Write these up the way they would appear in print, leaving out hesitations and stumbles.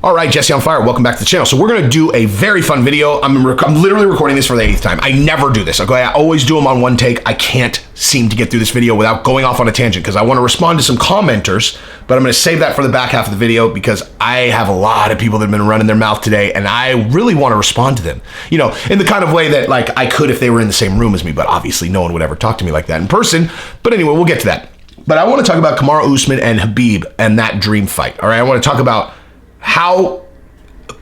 All right, Jesse on Fire, welcome back to the channel. So we're gonna do a very fun video. I'm literally recording this for the 8th time. I never do this, okay? I always do them on one take. I can't seem to get through this video without going off on a tangent because I wanna respond to some commenters, but I'm gonna save that for the back half of the video because I have a lot of people that have been running their mouth today and I really wanna respond to them. You know, in the kind of way that like I could if they were in the same room as me, but obviously no one would ever talk to me like that in person. But anyway, we'll get to that. But I wanna talk about Kamaru Usman and Khabib and that dream fight, all right? I wanna talk about how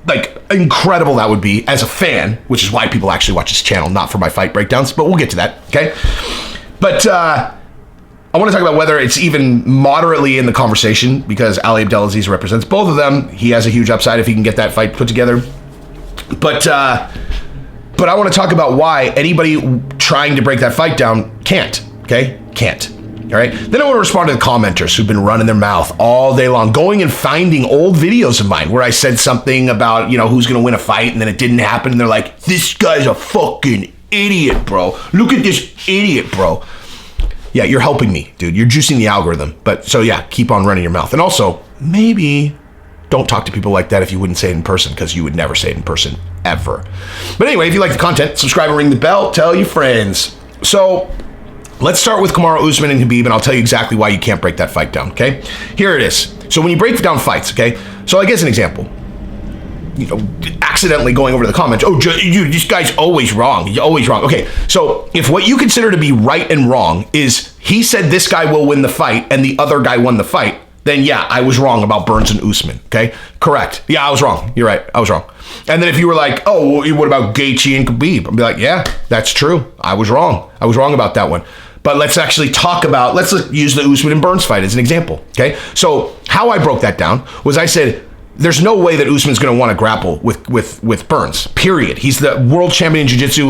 like incredible that would be as a fan, which is why people actually watch this channel, not for my fight breakdowns, but we'll get to that, okay? But I want to talk about whether it's even moderately in the conversation because Ali Abdelaziz represents both of them. He has a huge upside if he can get that fight put together. But I want to talk about why anybody trying to break that fight down can't, okay? Can't. All right. Then I want to respond to the commenters who've been running their mouth all day long, going and finding old videos of mine where I said something about, you know, who's going to win a fight and then it didn't happen. And they're like, this guy's a fucking idiot, bro. Look at this idiot, bro. Yeah, you're helping me, dude. You're juicing the algorithm. But so, yeah, keep on running your mouth. And also, maybe don't talk to people like that if you wouldn't say it in person because you would never say it in person ever. But anyway, if you like the content, subscribe and ring the bell. Tell your friends. So let's start with Kamaru Usman and Khabib, and I'll tell you exactly why you can't break that fight down, okay? Here it is. So when you break down fights, okay? So like as an example, you know, accidentally going over to the comments, oh, this guy's always wrong. He's always wrong. Okay, so if what you consider to be right and wrong is he said this guy will win the fight and the other guy won the fight, then yeah, I was wrong about Burns and Usman, okay? Correct. Yeah, I was wrong. You're right. I was wrong. And then if you were like, oh, well, what about Gaethje and Khabib? I'd be like, yeah, that's true. I was wrong. I was wrong about that one. But let's actually talk about, let's use the Usman and Burns fight as an example, okay? So how I broke that down was I said, there's no way that Usman's going to want to grapple with Burns, period. He's the world champion in jiu-jitsu,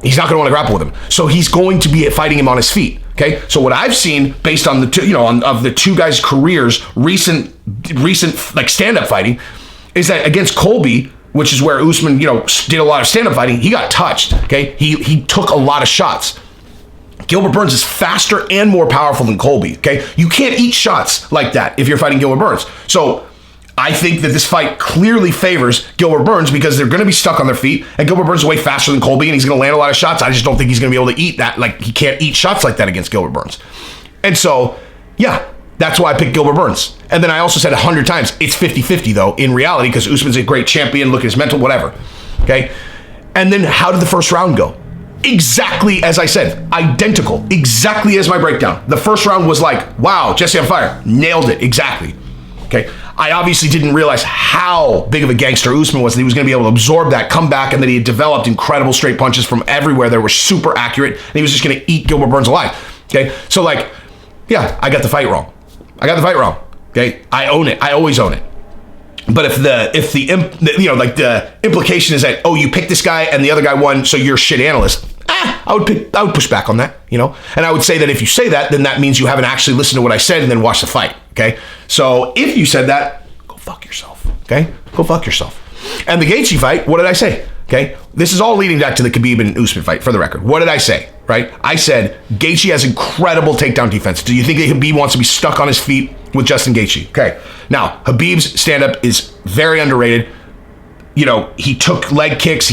he's not going to want to grapple with him. So he's going to be fighting him on his feet, okay? So what I've seen based on the two, you know, of the two guys' careers, recent like stand-up fighting, is that against Colby, which is where Usman, you know, did a lot of stand-up fighting, he got touched, okay? He took a lot of shots. Gilbert Burns is faster and more powerful than Colby, okay? You can't eat shots like that if you're fighting Gilbert Burns. So I think that this fight clearly favors Gilbert Burns because they're going to be stuck on their feet, and Gilbert Burns is way faster than Colby, and he's going to land a lot of shots. I just don't think he's going to be able to eat that. Like, he can't eat shots like that against Gilbert Burns. And so, yeah, that's why I picked Gilbert Burns. And then I also said 100 times, it's 50-50, though, in reality, because Usman's a great champion, look at his mental, whatever, okay? And then how did the first round go? Exactly as I said, identical, exactly as my breakdown. The first round was like, wow, Jesse on Fire, nailed it, exactly, okay? I obviously didn't realize how big of a gangster Usman was, that he was gonna be able to absorb that, come back, and that he had developed incredible straight punches from everywhere that were super accurate, and he was just gonna eat Gilbert Burns alive, okay? So like, yeah, I got the fight wrong. I got the fight wrong, okay? I own it, I always own it. But if the implication is that, oh, you picked this guy and the other guy won, so you're a shit analyst, I would push back on that, you know? And I would say that if you say that, then that means you haven't actually listened to what I said and then watched the fight, okay? So if you said that, go fuck yourself, okay? Go fuck yourself. And the Gaethje fight, what did I say, okay? This is all leading back to the Khabib and Usman fight, for the record. What did I say, right? I said, Gaethje has incredible takedown defense. Do you think that Khabib wants to be stuck on his feet with Justin Gaethje? Okay. Now, Khabib's stand-up is very underrated. You know, he took leg kicks.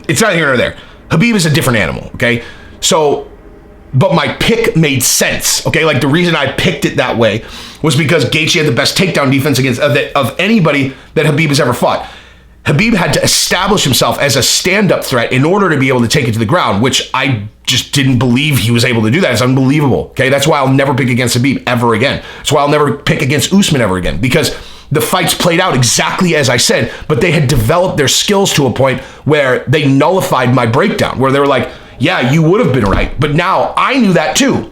It's not here nor there. Khabib is a different animal, okay? So, but my pick made sense, okay? Like the reason I picked it that way was because Gaethje had the best takedown defense against of anybody that Khabib has ever fought. Khabib had to establish himself as a stand-up threat in order to be able to take it to the ground, which I just didn't believe he was able to do that. It's unbelievable, okay? That's why I'll never pick against Khabib ever again. That's why I'll never pick against Usman ever again, because the fights played out exactly as I said, but they had developed their skills to a point where they nullified my breakdown, where they were like, yeah, you would have been right, but now I knew that too,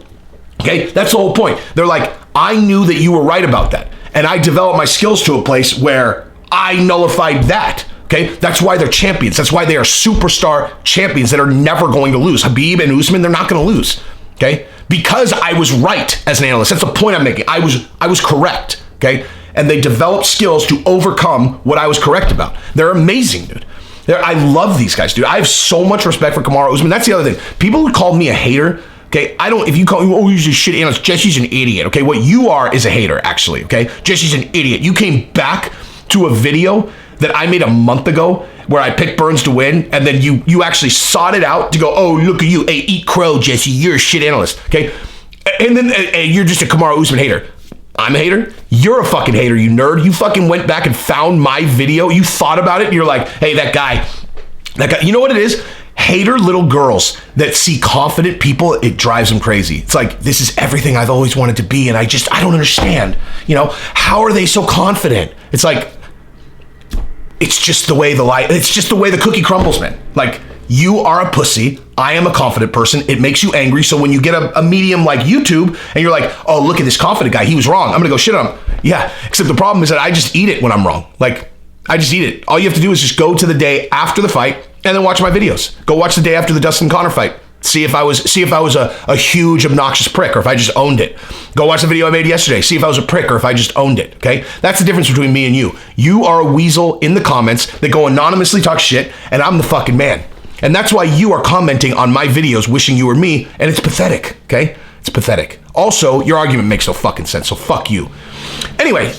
okay? That's the whole point. They're like, I knew that you were right about that, and I developed my skills to a place where I nullified that, okay? That's why they're champions. That's why they are superstar champions that are never going to lose. Khabib and Usman, they're not going to lose, okay? Because I was right as an analyst. That's the point I'm making. I was correct, okay? And they developed skills to overcome what I was correct about. They're amazing, dude. I love these guys, dude. I have so much respect for Kamaru Usman. That's the other thing. People who called me a hater, Okay, if you call, oh, he's a shit analyst, Jesse's an idiot. Okay, what you are is a hater, actually. Okay, Jesse's an idiot. You came back to a video that I made a month ago where I picked Burns to win, and then you actually sought it out to go, oh, look at you, hey, eat crow, Jesse, you're a shit analyst. Okay, and then you're just a Kamaru Usman hater. I'm a hater. You're a fucking hater, you nerd. You fucking went back and found my video. You thought about it, and you're like, hey, that guy. You know what it is? Hater little girls that see confident people, it drives them crazy. It's like, this is everything I've always wanted to be, and I don't understand. You know, how are they so confident? It's like, it's just the way the cookie crumbles, man. Like, you are a pussy. I am a confident person. It makes you angry. So when you get a medium like YouTube and you're like, oh, look at this confident guy, he was wrong, I'm gonna go shit on him. Yeah, except the problem is that I just eat it when I'm wrong. Like, I just eat it. All you have to do is just go to the day after the fight and then watch my videos. Go watch the day after the Dustin Conner fight. See if I was a huge obnoxious prick or if I just owned it. Go watch the video I made yesterday. See if I was a prick or if I just owned it. Okay? That's the difference between me and you. You are a weasel in the comments that go anonymously talk shit, and I'm the fucking man. And that's why you are commenting on my videos wishing you were me, and it's pathetic. Okay? It's pathetic. Also, your argument makes no fucking sense, so fuck you. Anyway,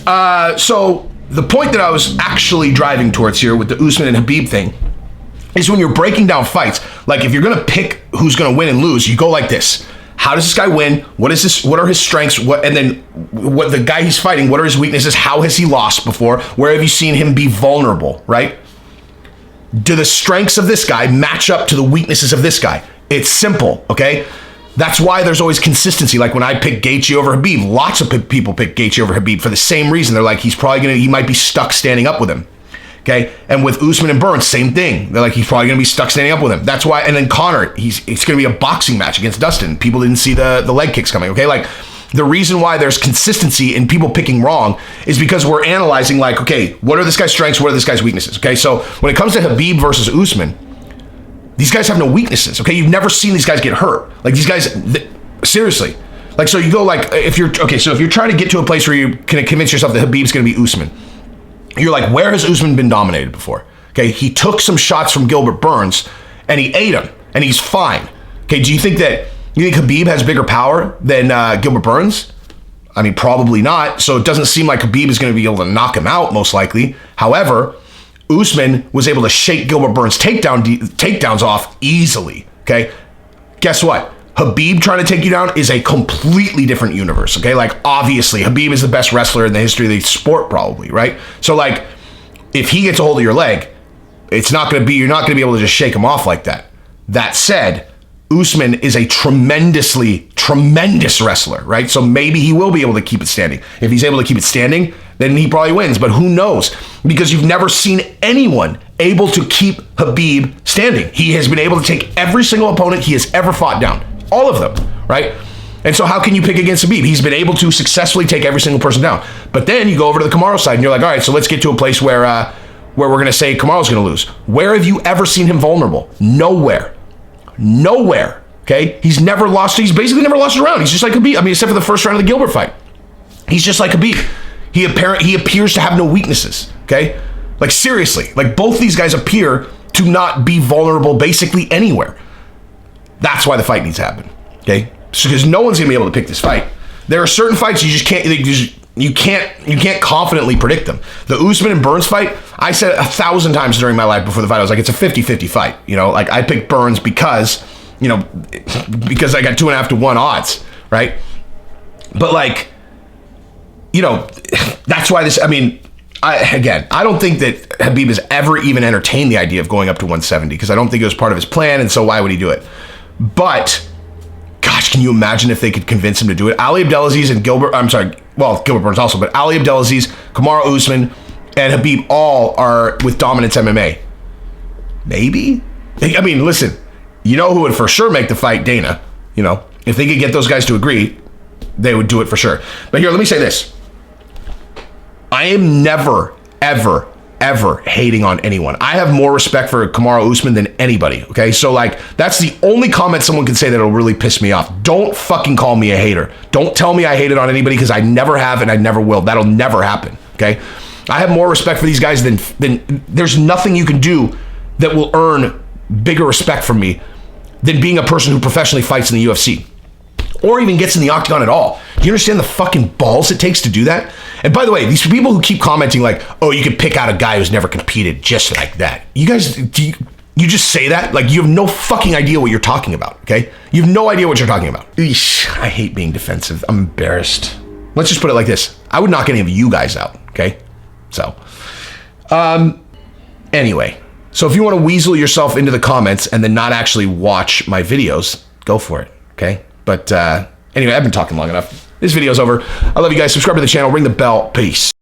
so the point that I was actually driving towards here with the Usman and Khabib thing is when you're breaking down fights, like if you're gonna pick who's gonna win and lose, you go like this. How does this guy win? What are his strengths? And then what the guy he's fighting, what are his weaknesses? How has he lost before? Where have you seen him be vulnerable, right? Do the strengths of this guy match up to the weaknesses of this guy? It's simple, okay? That's why there's always consistency. Like when I pick Gaethje over Khabib, lots of people pick Gaethje over Khabib for the same reason. They're like, he might be stuck standing up with him. Okay, and with Usman and Burns, same thing. They're like, he's probably gonna be stuck standing up with him. That's why. And then Conor, it's gonna be a boxing match against Dustin. People didn't see the leg kicks coming. Okay, like the reason why there's consistency in people picking wrong is because we're analyzing like, okay, what are this guy's strengths? What are this guy's weaknesses? Okay, so when it comes to Khabib versus Usman, these guys have no weaknesses. Okay, you've never seen these guys get hurt. Like these guys, seriously. Like so, you go like if you're trying to get to a place where you can convince yourself that Khabib's gonna be Usman. You're like, where has Usman been dominated before? Okay, he took some shots from Gilbert Burns and he ate him and he's fine. Okay, do you think Khabib has bigger power than Gilbert Burns? I mean, probably not. So it doesn't seem like Khabib is going to be able to knock him out, most likely. However, Usman was able to shake Gilbert Burns' takedowns off easily. Okay, guess what? Khabib trying to take you down is a completely different universe, okay? Like, obviously, Khabib is the best wrestler in the history of the sport, probably, right? So, like, if he gets a hold of your leg, you're not going to be able to just shake him off like that. That said, Usman is a tremendous wrestler, right? So maybe he will be able to keep it standing. If he's able to keep it standing, then he probably wins, but who knows? Because you've never seen anyone able to keep Khabib standing. He has been able to take every single opponent he has ever fought down. All of them, right? And so how can you pick against Khabib? He's been able to successfully take every single person down. But then you go over to the Kamaru side and you're like, all right, so let's get to a place where we're going to say Kamaru's going to lose. Where have you ever seen him vulnerable? Nowhere. Okay? He's basically never lost a round. He's just like Khabib. I mean, except for the first round of the Gilbert fight. He's just like Khabib. He appears to have no weaknesses, okay? Like seriously, like both these guys appear to not be vulnerable basically anywhere. That's why the fight needs to happen, okay? Because no one's gonna be able to pick this fight. There are certain fights you just can't. You can't confidently predict them. The Usman and Burns fight, I said 1,000 times during my life before the fight, I was like, it's a 50-50 fight. You know, like I picked Burns because I got 2.5 to 1 odds, right? But like, that's why this. I mean, I don't think that Khabib has ever even entertained the idea of going up to 170 because I don't think it was part of his plan, and so why would he do it? But, gosh, can you imagine if they could convince him to do it? Ali Abdelaziz and Gilbert Burns also, but Ali Abdelaziz, Kamaru Usman, and Khabib all are with dominance MMA. Maybe? I mean, listen, you know who would for sure make the fight? Dana. If they could get those guys to agree, they would do it for sure. But here, let me say this. I am never, ever, ever hating on anyone. I have more respect for Kamaru Usman than anybody, okay? So, like, that's the only comment someone can say that'll really piss me off. Don't fucking call me a hater. Don't tell me I hated on anybody because I never have and I never will. That'll never happen, okay? I have more respect for these guys than there's nothing you can do that will earn bigger respect from me than being a person who professionally fights in the UFC. or even gets in the octagon at all. Do you understand the fucking balls it takes to do that? And by the way, these people who keep commenting like, oh, you could pick out a guy who's never competed just like that. You guys, you just say that? Like, you have no fucking idea what you're talking about, okay? You have no idea what you're talking about. Eesh, I hate being defensive. I'm embarrassed. Let's just put it like this. I would knock any of you guys out, okay? So, anyway. So if you want to weasel yourself into the comments and then not actually watch my videos, go for it, okay? But anyway, I've been talking long enough. This video's over. I love you guys. Subscribe to the channel. Ring the bell. Peace.